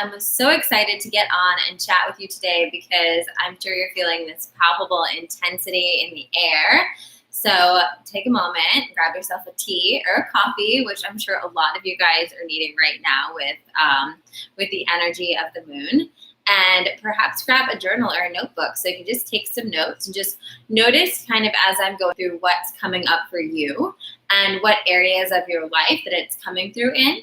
I'm so excited to get on and chat with you today because I'm sure you're feeling this palpable intensity in the air. So take a moment, grab yourself a tea or a coffee, which I'm sure a lot of you guys are needing right now with the energy of the moon. And perhaps grab a journal or a notebook so you can just take some notes and just notice kind of as I'm going through what's coming up for you and what areas of your life that it's coming through in.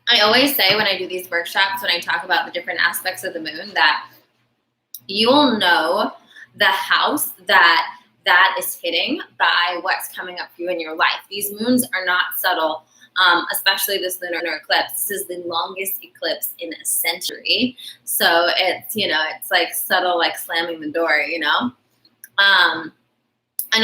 I always say when I do these workshops, when I talk about the different aspects of the moon, that you'll know the house that is hitting by what's coming up for you in your life. These moons are not subtle, especially this lunar eclipse. This is the longest eclipse in a century. So it's like subtle, like slamming the door, And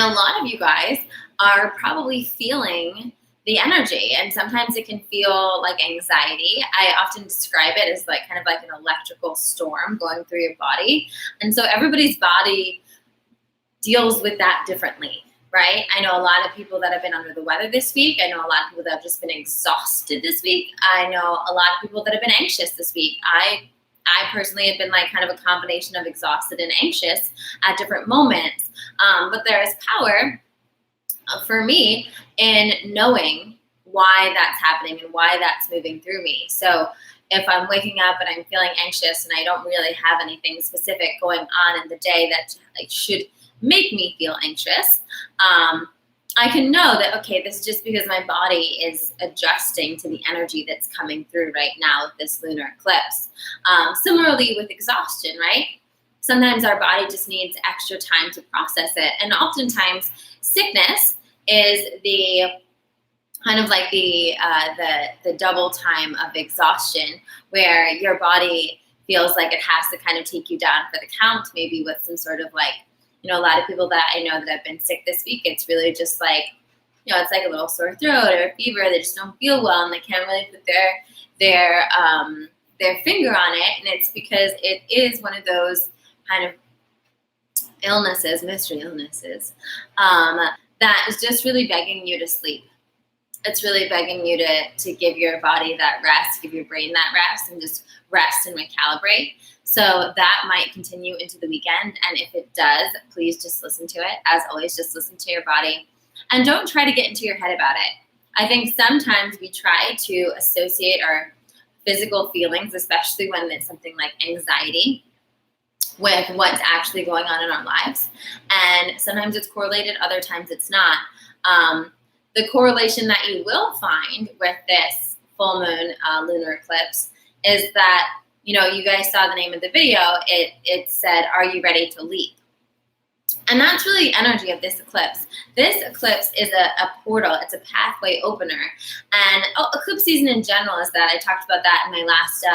a lot of you guys are probably feeling the energy, and sometimes it can feel like anxiety. I often describe it as like kind of like an electrical storm going through your body. And so everybody's body deals with that differently, right? I know a lot of people that have been under the weather this week. I know a lot of people that have just been exhausted this week. I know a lot of people that have been anxious this week. I personally have been like kind of a combination of exhausted and anxious at different moments. But there is power for me in knowing why that's happening and why that's moving through me. So if I'm waking up and I'm feeling anxious and I don't really have anything specific going on in the day that like should make me feel anxious, I can know that, okay, this is just because my body is adjusting to the energy that's coming through right now with this lunar eclipse. Similarly with exhaustion, right? Sometimes our body just needs extra time to process it. And oftentimes sickness is the kind of like the double time of exhaustion, where your body feels like it has to kind of take you down for the count, maybe with some sort of like, a lot of people that I know that have been sick this week, it's really just like, it's like a little sore throat or a fever. They just don't feel well and they can't really put their finger on it. And it's because it is one of those kind of illnesses, mystery illnesses, that is just really begging you to sleep. It's really begging you to give your body that rest, give your brain that rest, and just rest and recalibrate. So that might continue into the weekend. And if it does, please just listen to it. As always, just listen to your body and don't try to get into your head about it. I think sometimes we try to associate our physical feelings, especially when it's something like anxiety, with what's actually going on in our lives. And sometimes it's correlated, other times it's not. The correlation that you will find with this full moon lunar eclipse is that, you guys saw the name of the video, it said, are you ready to leap? And that's really the energy of this eclipse. This eclipse is a portal. It's a pathway opener. And eclipse season in general is that. I talked about that in my last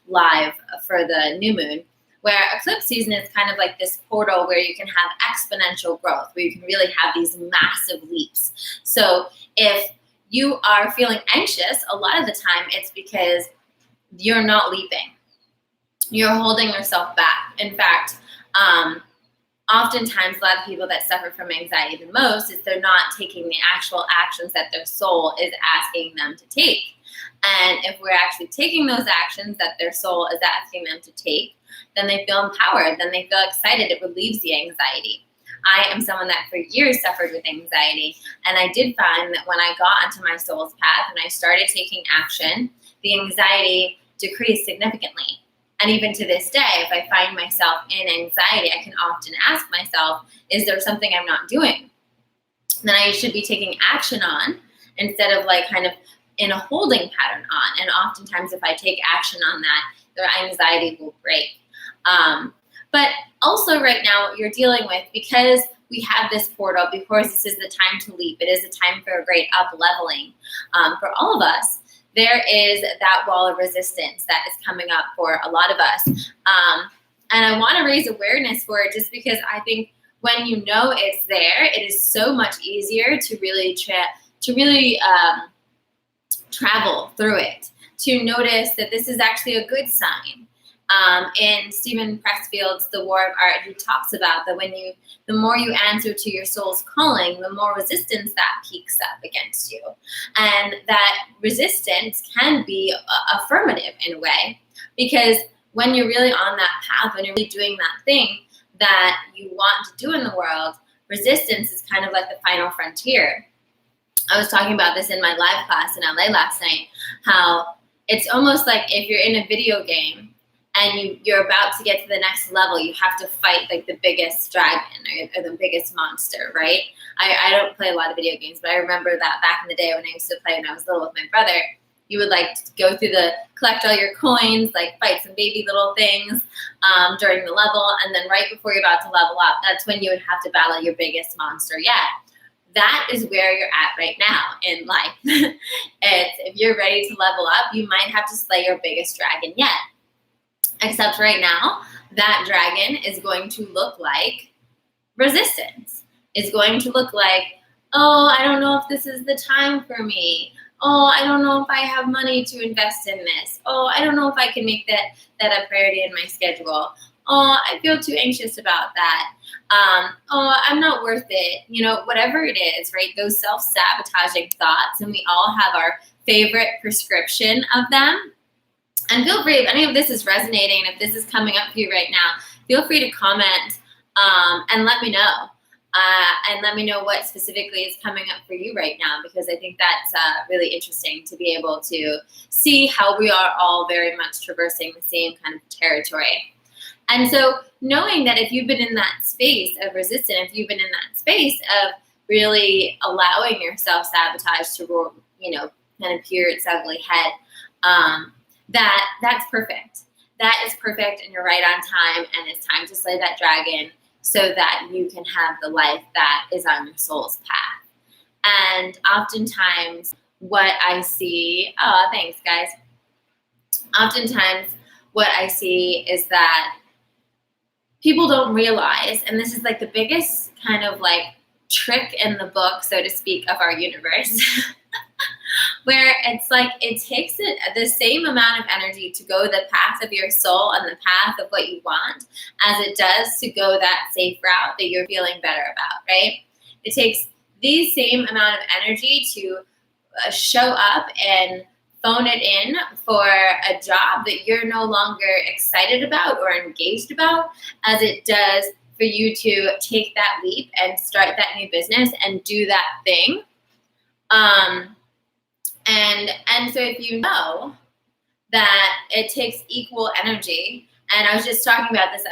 live for the new moon, where eclipse season is kind of like this portal where you can have exponential growth, where you can really have these massive leaps. So if you are feeling anxious, a lot of the time it's because you're not leaping. You're holding yourself back. In fact, oftentimes a lot of people that suffer from anxiety the most is they're not taking the actual actions that their soul is asking them to take. And if we're actually taking those actions that their soul is asking them to take, then they feel empowered, then they feel excited. It relieves the anxiety. I am someone that for years suffered with anxiety, and I did find that when I got onto my soul's path and I started taking action, the anxiety decreased significantly. And even to this day, if I find myself in anxiety, I can often ask myself, is there something I'm not doing that I should be taking action on instead of like kind of in a holding pattern on? And oftentimes if I take action on that, their anxiety will break. But also right now what you're dealing with, because we have this portal, because this is the time to leap, it is a time for a great up-leveling for all of us. There is that wall of resistance that is coming up for a lot of us. And I want to raise awareness for it just because I think when you know it's there, it is so much easier to really travel through it, to notice that this is actually a good sign. In Stephen Pressfield's The War of Art, he talks about that the more you answer to your soul's calling, the more resistance that peaks up against you. And that resistance can be affirmative in a way, because when you're really on that path, when you're really doing that thing that you want to do in the world, resistance is kind of like the final frontier. I was talking about this in my live class in LA last night, how it's almost like if you're in a video game and you're about to get to the next level, you have to fight like the biggest dragon or the biggest monster, right? I don't play a lot of video games, but I remember that back in the day when I used to play when I was little with my brother, you would like go through collect all your coins, like fight some baby little things during the level, and then right before you're about to level up, that's when you would have to battle your biggest monster yet. That is where you're at right now in life. If you're ready to level up, you might have to slay your biggest dragon yet. Except right now, that dragon is going to look like resistance. It's going to look like, oh, I don't know if this is the time for me. Oh, I don't know if I have money to invest in this. Oh, I don't know if I can make that a priority in my schedule. Oh, I feel too anxious about that. Oh, I'm not worth it. Whatever it is, right? Those self-sabotaging thoughts, and we all have our favorite prescription of them. And feel free, if any of this is resonating, and if this is coming up for you right now, feel free to comment and let me know. And let me know what specifically is coming up for you right now, because I think that's really interesting to be able to see how we are all very much traversing the same kind of territory. And so knowing that if you've been in that space of resistance, if you've been in that space of really allowing your self-sabotage to, kind of peer its ugly head, that's perfect. That is perfect, and you're right on time, and it's time to slay that dragon so that you can have the life that is on your soul's path. And oftentimes what I see, thanks guys. Oftentimes what I see is that people don't realize, and this is like the biggest kind of like trick in the book, so to speak, of our universe, where it's like it takes the same amount of energy to go the path of your soul and the path of what you want as it does to go that safe route that you're feeling better about, right? It takes the same amount of energy to show up and phone it in for a job that you're no longer excited about or engaged about as it does for you to take that leap and start that new business and do that thing. And so if you know that it takes equal energy, and I was talking about this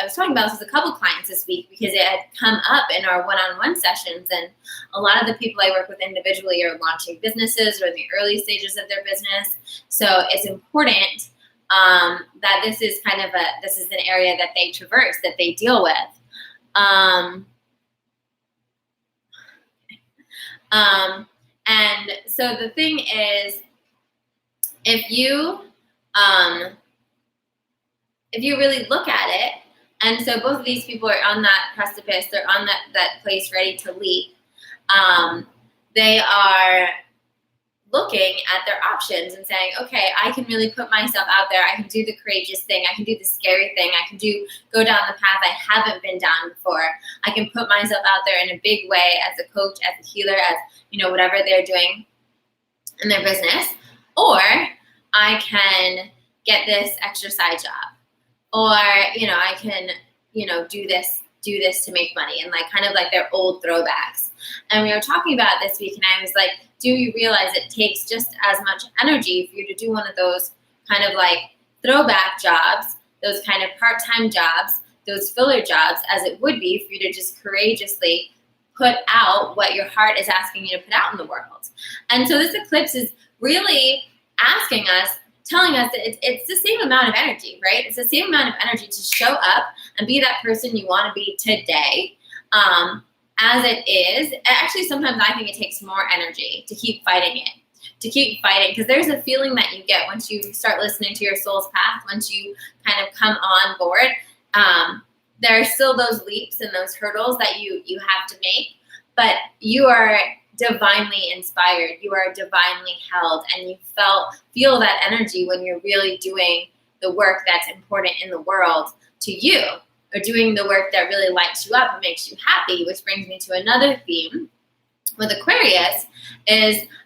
with a couple clients this week because it had come up in our one-on-one sessions, and a lot of the people I work with individually are launching businesses or in the early stages of their business. So it's important that this is an area that they traverse, that they deal with. And so the thing is, if you really look at it, and so both of these people are on that precipice, they're on that place ready to leap. They are looking at their options and saying, okay, I can really put myself out there. I can do the courageous thing. I can do the scary thing. I can go down the path I haven't been down before. I can put myself out there in a big way as a coach, as a healer, as, whatever they're doing in their business. Or I can get this extra side job. Or, I can, do this to make money, and kind of their old throwbacks. And we were talking about this week, and I was like, do you realize it takes just as much energy for you to do one of those kind of throwback jobs, those kind of part-time jobs, those filler jobs, as it would be for you to just courageously put out what your heart is asking you to put out in the world? And so this eclipse is really asking us, telling us that it's the same amount of energy, right? It's the same amount of energy to show up and be that person you want to be today, as it is. Actually, sometimes I think it takes more energy to keep fighting it, because there's a feeling that you get once you start listening to your soul's path, once you kind of come on board. There are still those leaps and those hurdles that you have to make, but you are divinely inspired, you are divinely held, and you feel that energy when you're really doing the work that's important in the world to you, or doing the work that really lights you up and makes you happy, which brings me to another theme with Aquarius.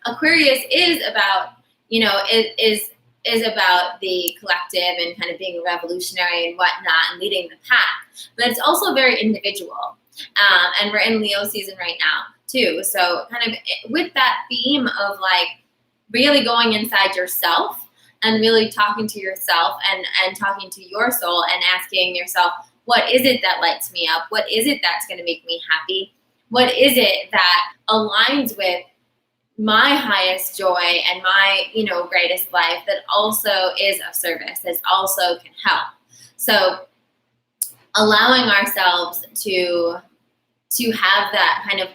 Aquarius is about, is about the collective and kind of being revolutionary and whatnot and leading the pack, but it's also very individual. And we're in Leo season right now too. So kind of with that theme of like really going inside yourself and really talking to yourself and talking to your soul and asking yourself, what is it that lights me up? What is it that's going to make me happy? What is it that aligns with my highest joy and my, greatest life that also is of service, that also can help? So allowing ourselves to have that kind of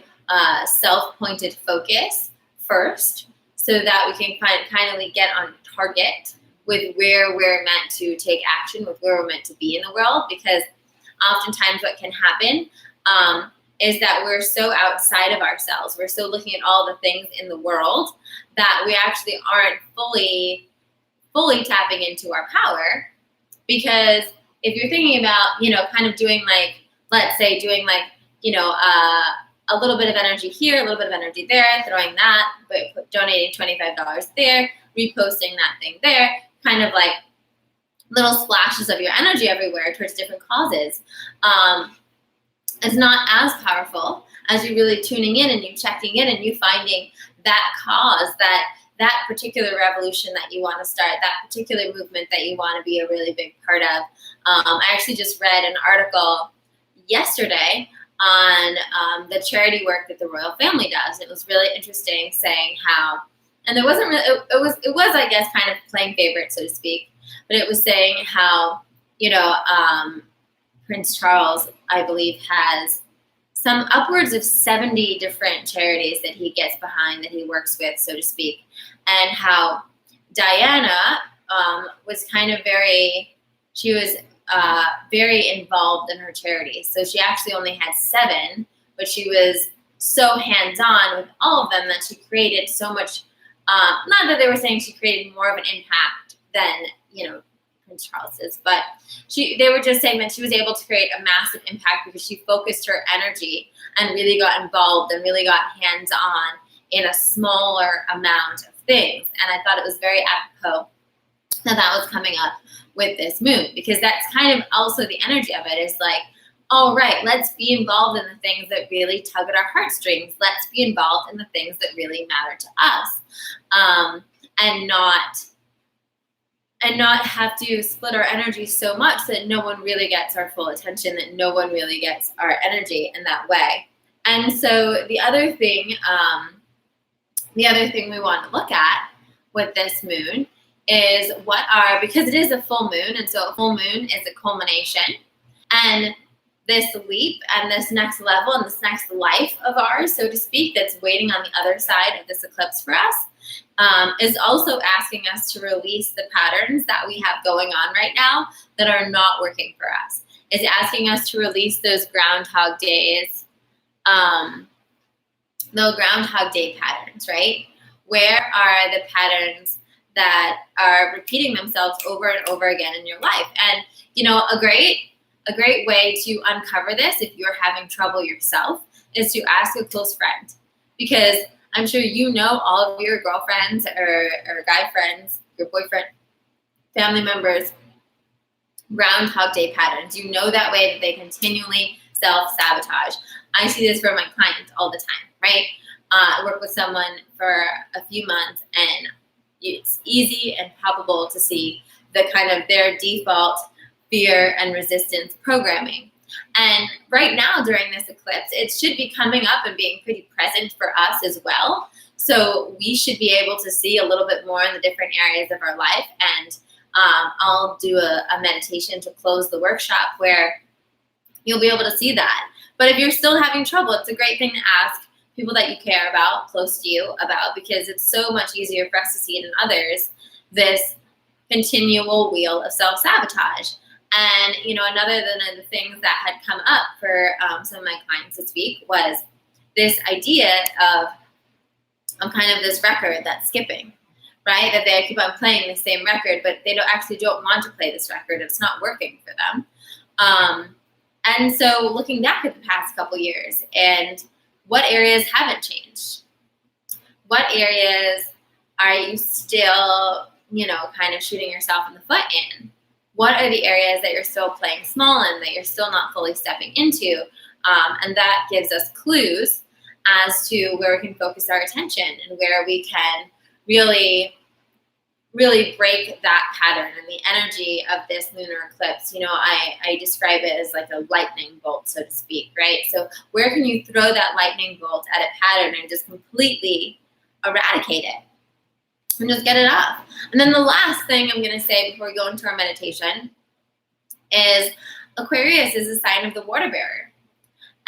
self-pointed focus first, so that we can finally get on target with where we're meant to take action, with where we're meant to be in the world. Because oftentimes what can happen is that we're so outside of ourselves. We're so looking at all the things in the world that we actually aren't fully tapping into our power. Because if you're thinking about, kind of doing like, let's say doing like, a little bit of energy here, a little bit of energy there, throwing that, but donating $25 there, reposting that thing there, kind of like little splashes of your energy everywhere towards different causes. It's not as powerful as you really tuning in and you checking in and you finding that cause, that particular revolution that you want to start, that particular movement that you want to be a really big part of. I actually just read an article yesterday on the charity work that the royal family does. It was really interesting, saying how, and there wasn't really, it was I guess kind of playing favorite, so to speak, but it was saying how, Prince Charles, I believe, has some upwards of 70 different charities that he gets behind, that he works with, so to speak, and how Diana was kind of very involved in her charities. So she actually only had 7, but she was so hands-on with all of them that she created so much, not that they were saying she created more of an impact than, Prince Charles's, but they were just saying that she was able to create a massive impact because she focused her energy and really got involved and really got hands-on in a smaller amount of things. And I thought it was very apropos that was coming up with this moon, because that's kind of also the energy of it, is like, all right, let's be involved in the things that really tug at our heartstrings. Let's be involved in the things that really matter to us, and not have to split our energy so much that no one really gets our full attention, that no one really gets our energy in that way. And so the other thing we want to look at with this moon is because it is a full moon, and so a full moon is a culmination. And this leap and this next level and this next life of ours, so to speak, that's waiting on the other side of this eclipse for us, is also asking us to release the patterns that we have going on right now that are not working for us. It's asking us to release those Groundhog Days, the Groundhog Day patterns, right? Where are the patterns that are repeating themselves over and over again in your life? And, a great way to uncover this, if you're having trouble yourself, is to ask a close friend. Because I'm sure all of your girlfriends or guy friends, your boyfriend, family members, Groundhog Day patterns. That way that they continually self-sabotage. I see this for my clients all the time, right? I work with someone for a few months, and it's easy and palpable to see the kind of their default fear and resistance programming. And right now during this eclipse, it should be coming up and being pretty present for us as well. So we should be able to see a little bit more in the different areas of our life. And I'll do a meditation to close the workshop where you'll be able to see that. But if you're still having trouble, it's a great thing to ask people that you care about, close to you, about, because it's so much easier for us to see it in others, this continual wheel of self-sabotage. And, another than the things that had come up for some of my clients this week was this idea of kind of this record that's skipping, right? That they keep on playing the same record, but they don't want to play this record. It's not working for them. And so looking back at the past couple years, and what areas haven't changed? What areas are you still, kind of shooting yourself in the foot in? What are the areas that you're still playing small in, that you're still not fully stepping into? And that gives us clues as to where we can focus our attention and where we can really break that pattern and the energy of this lunar eclipse. I describe it as like a lightning bolt, so to speak, right? So where can you throw that lightning bolt at a pattern and just completely eradicate it and just get it off? And then the last thing I'm going to say before we go into our meditation is Aquarius is a sign of the water bearer.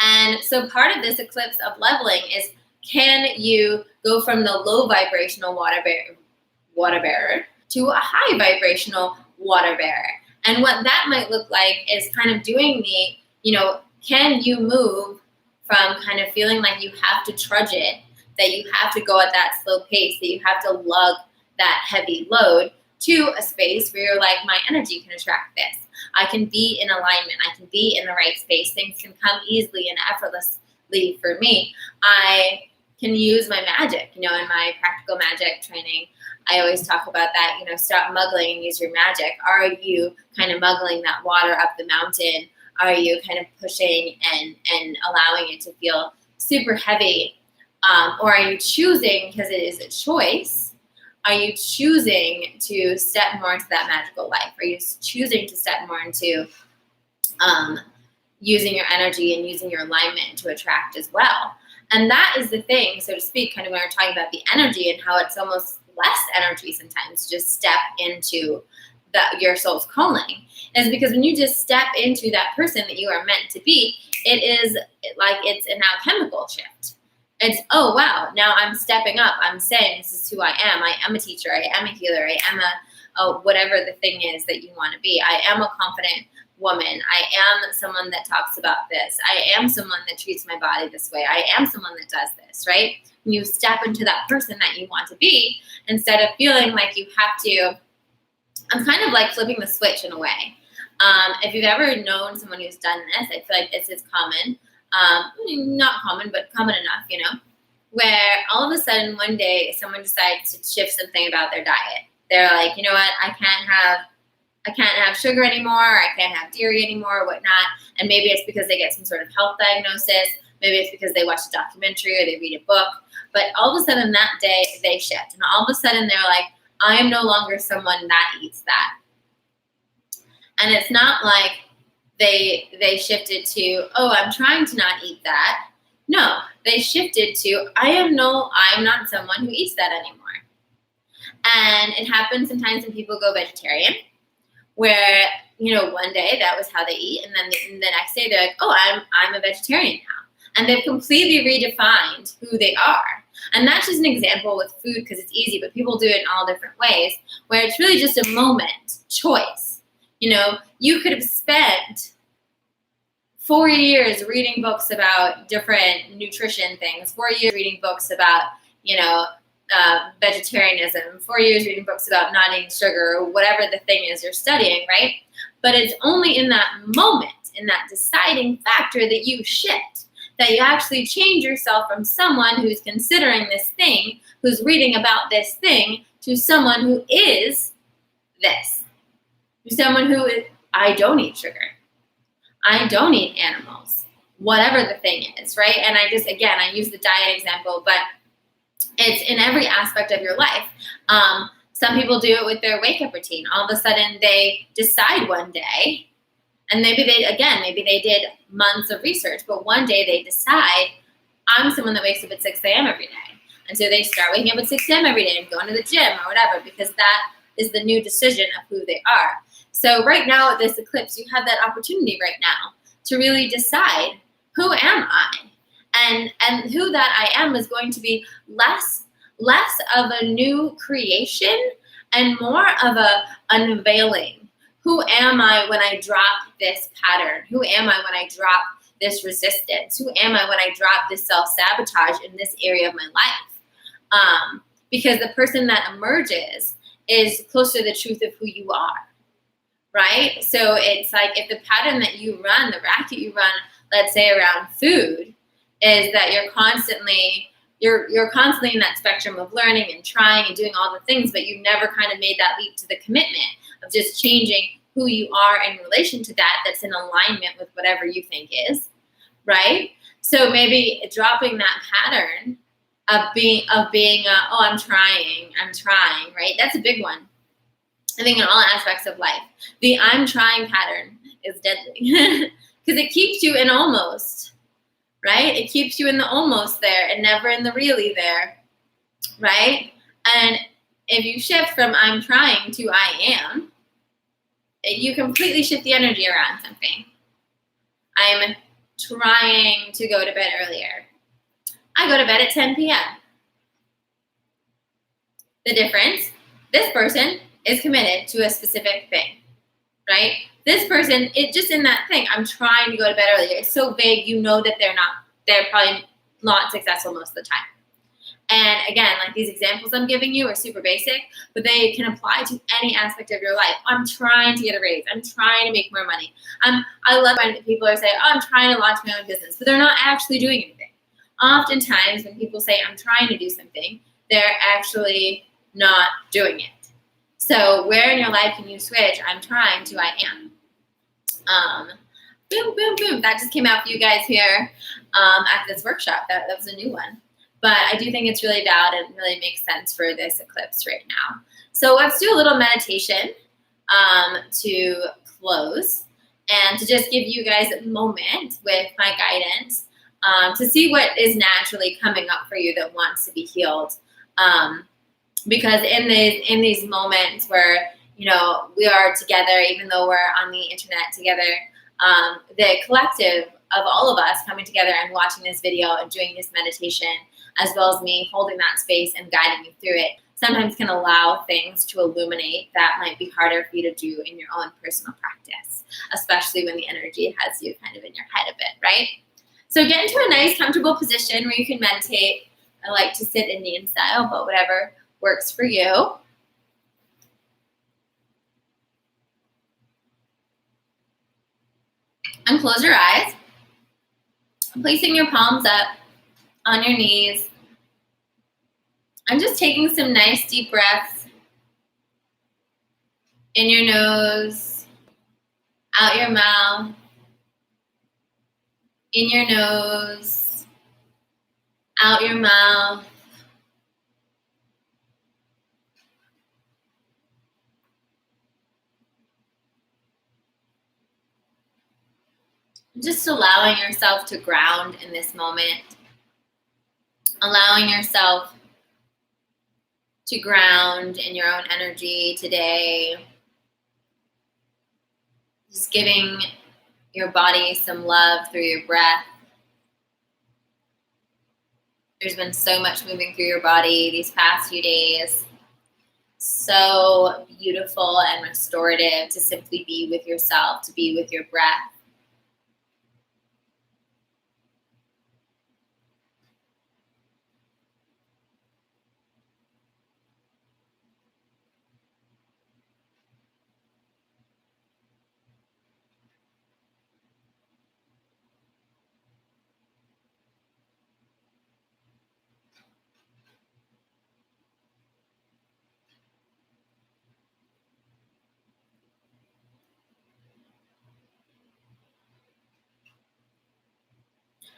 And so part of this eclipse of leveling is, can you go from the low vibrational water bearer to a high vibrational water bearer? And what that might look like is kind of doing can you move from kind of feeling like you have to trudge it, that you have to go at that slow pace, that you have to lug that heavy load, to a space where you're like, my energy can attract this. I can be in alignment. I can be in the right space. Things can come easily and effortlessly for me. I can use my magic. In my practical magic training, I always talk about that, stop muggling and use your magic. Are you kind of muggling that water up the mountain? Are you kind of pushing and allowing it to feel super heavy? Or are you choosing, because it is a choice, are you choosing to step more into that magical life? Are you choosing to step more into using your energy and using your alignment to attract as well? And that is the thing, so to speak, kind of when we're talking about the energy and how it's almost less energy sometimes to just step into your soul's calling, is because when you just step into that person that you are meant to be, it is like it's an alchemical shift. It's, oh, wow, now I'm stepping up. I'm saying this is who I am. I am a teacher. I am a healer. I am whatever the thing is that you want to be. I am a confident woman. I am someone that talks about this. I am someone that treats my body this way. I am someone that does this, right? When you step into that person that you want to be, instead of feeling like you have to, I'm kind of like flipping the switch in a way. If you've ever known someone who's done this, I feel like this is common. Not common, but common enough, where all of a sudden one day someone decides to shift something about their diet. They're like, you know what, I can't have sugar anymore, I can't have dairy anymore, whatnot. And maybe it's because they get some sort of health diagnosis, maybe it's because they watch a documentary or they read a book, but all of a sudden that day they shift, and all of a sudden they're like, I am no longer someone that eats that. And it's not like they shifted to, oh, I'm trying to not eat that. No, they shifted to, I'm not someone who eats that anymore. And it happens sometimes when people go vegetarian, where, one day that was how they eat, and then the next day they're like, oh, I'm a vegetarian now. And they've completely redefined who they are. And that's just an example with food because it's easy, but people do it in all different ways, where it's really just a moment, choice. You could have spent 4 years reading books about different nutrition things, 4 years reading books about, vegetarianism, 4 years reading books about not eating sugar, or whatever the thing is you're studying, right? But it's only in that moment, in that deciding factor, that you shift, that you actually change yourself from someone who's considering this thing, who's reading about this thing, to someone who is this. To someone who is, I don't eat sugar. I don't eat animals. Whatever the thing is, right? And I use the diet example, but it's in every aspect of your life. Some people do it with their wake-up routine. All of a sudden, they decide one day, and maybe they did months of research, but one day they decide, I'm someone that wakes up at 6 a.m. every day. And so they start waking up at 6 a.m. every day and going to the gym or whatever, because that is the new decision of who they are. So right now at this eclipse, you have that opportunity right now to really decide, who am I? And who that I am is going to be less of a new creation and more of an unveiling. Who am I when I drop this pattern? Who am I when I drop this resistance? Who am I when I drop this self-sabotage in this area of my life? because the person that emerges is closer to the truth of who you are, right? So it's like if the pattern that you run, the racket you run, let's say around food, is that you're constantly in that spectrum of learning and trying and doing all the things, but you never kind of made that leap to the commitment of just changing who you are in relation to that, that's in alignment with whatever you think is, right? So maybe dropping that pattern of being oh, I'm trying, right? That's a big one. I think in all aspects of life, the I'm trying pattern is deadly because it keeps you in almost, right? It keeps you in the almost there and never in the really there, right? And if you shift from I'm trying to I am, you completely shift the energy around something. I'm trying to go to bed earlier. I go to bed at 10 p.m. The difference, this person is committed to a specific thing, right? This person, it's just in that thing, I'm trying to go to bed earlier. It's so vague, you know that they're probably not successful most of the time. And again, like these examples I'm giving you are super basic, but they can apply to any aspect of your life. I'm trying to get a raise. I'm trying to make more money. I love when people are saying, oh, I'm trying to launch my own business, but they're not actually doing anything. Oftentimes when people say, I'm trying to do something, they're actually not doing it. So where in your life can you switch I'm trying to I am? Boom, boom, boom. That just came out for you guys here at this workshop. That was a new one. But I do think it's really valid and really makes sense for this eclipse right now. So let's do a little meditation to close and to just give you guys a moment with my guidance to see what is naturally coming up for you that wants to be healed. Because in these moments where, we are together, even though we're on the internet together, the collective of all of us coming together and watching this video and doing this meditation, as well as me holding that space and guiding you through it, sometimes can allow things to illuminate that might be harder for you to do in your own personal practice, especially when the energy has you kind of in your head a bit, right? So get into a nice, comfortable position where you can meditate. I like to sit Indian style, but whatever works for you. And close your eyes, placing your palms up on your knees, and just taking some nice deep breaths in your nose, out your mouth, in your nose, out your mouth. Just allowing yourself to ground in this moment, allowing yourself to ground in your own energy today, just giving your body some love through your breath. There's been so much moving through your body these past few days. So beautiful and restorative to simply be with yourself, to be with your breath.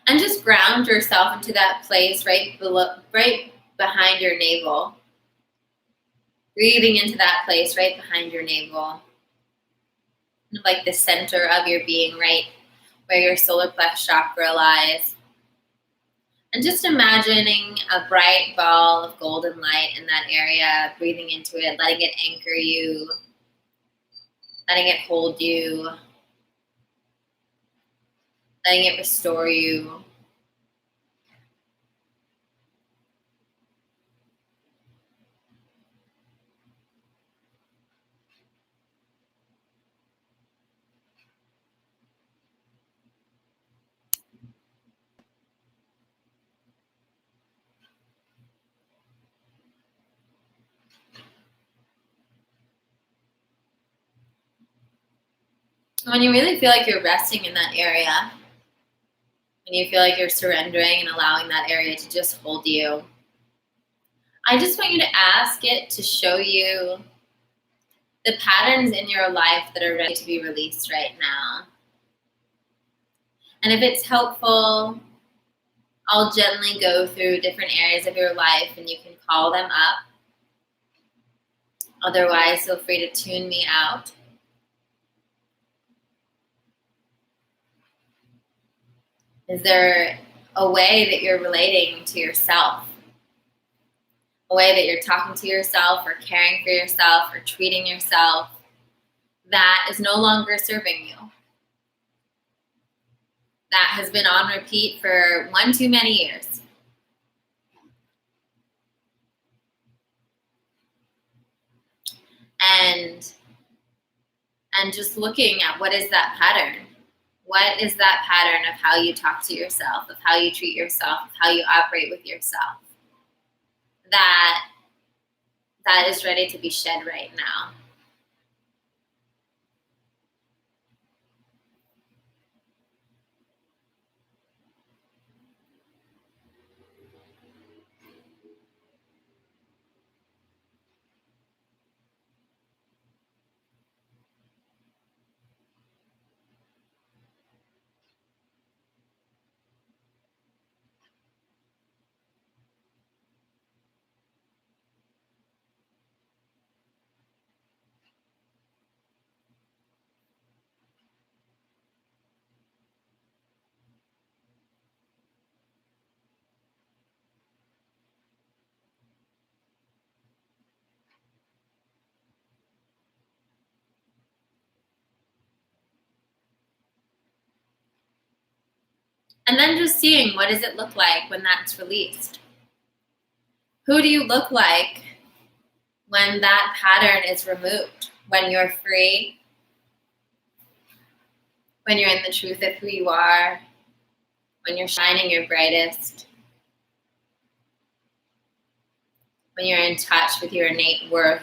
And just ground yourself into that place right behind your navel. Breathing into that place right behind your navel. Like the center of your being, right where your solar plexus chakra lies. And just imagining a bright ball of golden light in that area, breathing into it, letting it anchor you, letting it hold you, letting it restore you. When you really feel like you're resting in that area, when you feel like you're surrendering and allowing that area to just hold you, I just want you to ask it to show you the patterns in your life that are ready to be released right now. And if it's helpful, I'll gently go through different areas of your life and you can call them up. Otherwise, feel free to tune me out. Is there a way that you're relating to yourself? A way that you're talking to yourself or caring for yourself or treating yourself that is no longer serving you? That has been on repeat for one too many years. And just looking at what is that pattern? What is that pattern of how you talk to yourself, of how you treat yourself, of how you operate with yourself? That is ready to be shed right now. And then just seeing, what does it look like when that's released? Who do you look like when that pattern is removed? When you're free? When you're in the truth of who you are? When you're shining your brightest? When you're in touch with your innate worth?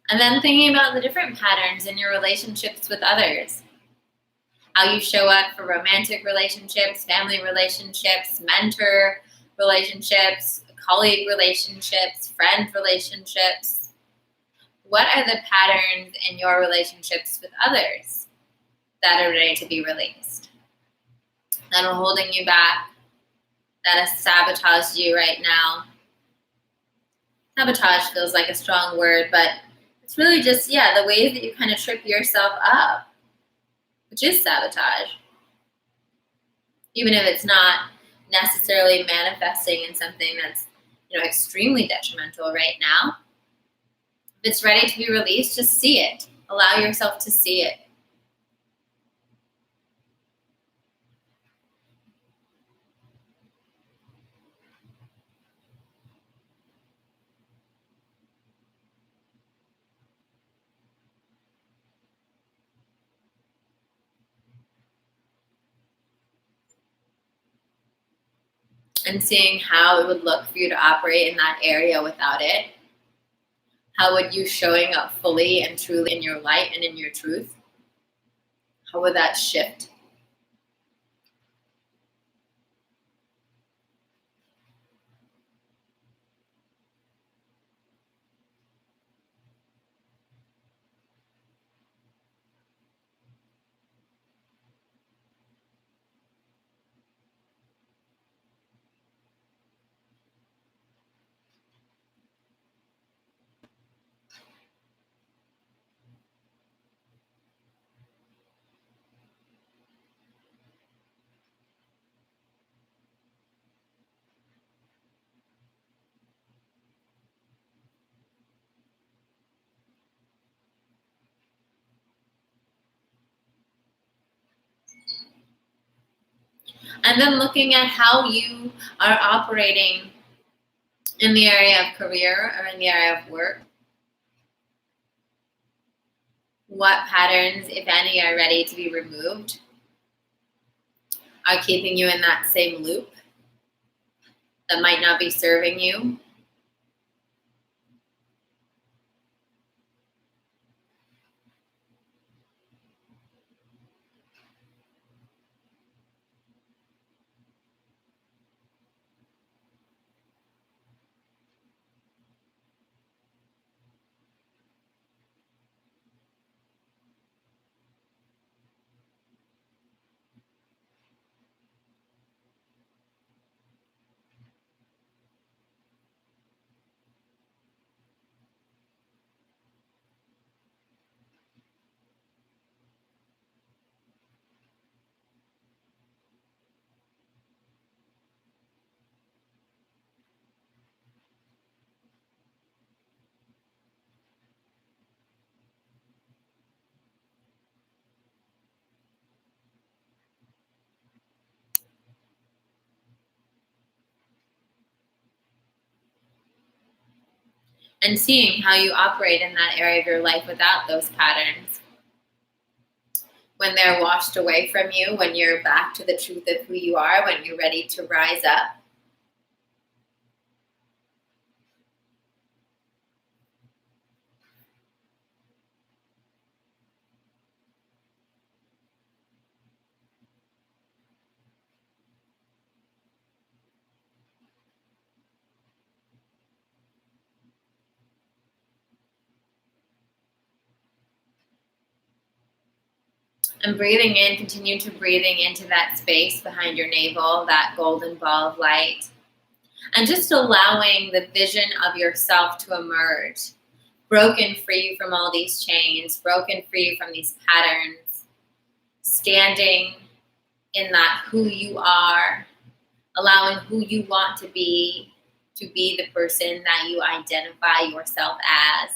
And then thinking about the different patterns in your relationships with others. How you show up for romantic relationships, family relationships, mentor relationships, colleague relationships, friend relationships. What are the patterns in your relationships with others that are ready to be released? That are holding you back, that have sabotaged you right now. Sabotage feels like a strong word, but it's really just, the ways that you kind of trip yourself up, which is sabotage. Even if it's not necessarily manifesting in something that's, extremely detrimental right now. If it's ready to be released, just see it. Allow yourself to see it. And seeing how it would look for you to operate in that area without it. How would you showing up fully and truly in your light and in your truth? How would that shift? And then looking at how you are operating in the area of career or in the area of work. What patterns, if any, are ready to be removed, are keeping you in that same loop that might not be serving you. And seeing how you operate in that area of your life without those patterns. When they're washed away from you, when you're back to the truth of who you are, when you're ready to rise up. And breathing in, continue to breathing into that space behind your navel, that golden ball of light. And just allowing the vision of yourself to emerge, broken free from all these chains, broken free from these patterns, standing in that who you are, allowing who you want to be the person that you identify yourself as.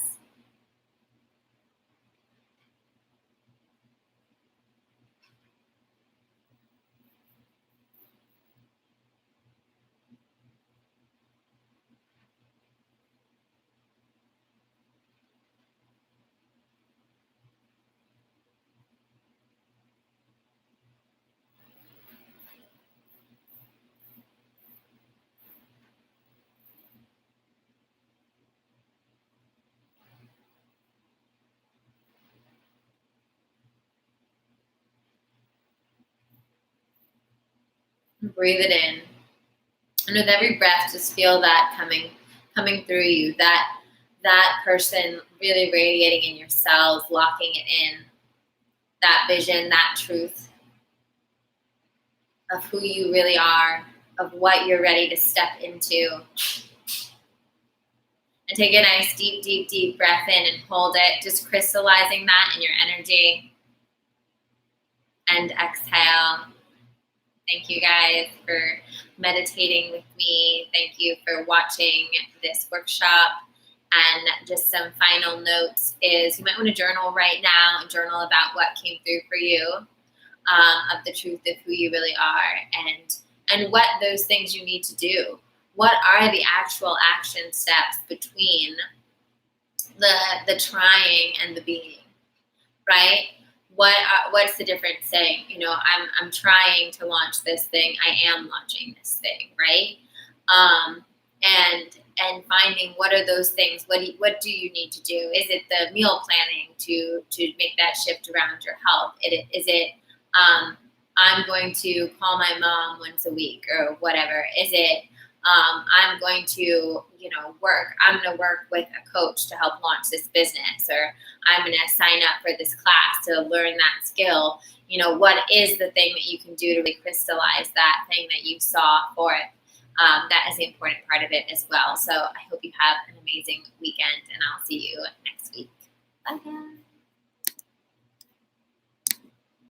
Breathe it in. And with every breath, just feel that coming through you, that person really radiating in your cells, locking it in, that vision, that truth of who you really are, of what you're ready to step into. And take a nice deep, deep, deep breath in and hold it, just crystallizing that in your energy. And exhale. Thank you guys for meditating with me. Thank you for watching this workshop. And just some final notes is you might want to journal right now, and journal about what came through for you, of the truth of who you really are, and what those things you need to do. What are the actual action steps between the trying and the being, right? What's the difference saying, I'm trying to launch this thing, I am launching this thing, right? And finding what are those things, what do you need to do? Is it the meal planning to make that shift around your health? Is it I'm going to call my mom once a week or whatever? Is it I'm going to work with a coach to help launch this business, or I'm going to sign up for this class to learn that skill? What is the thing that you can do to really crystallize that thing that you saw for it? That is the important part of it as well. So I hope you have an amazing weekend, and I'll see you next week. Bye, guys.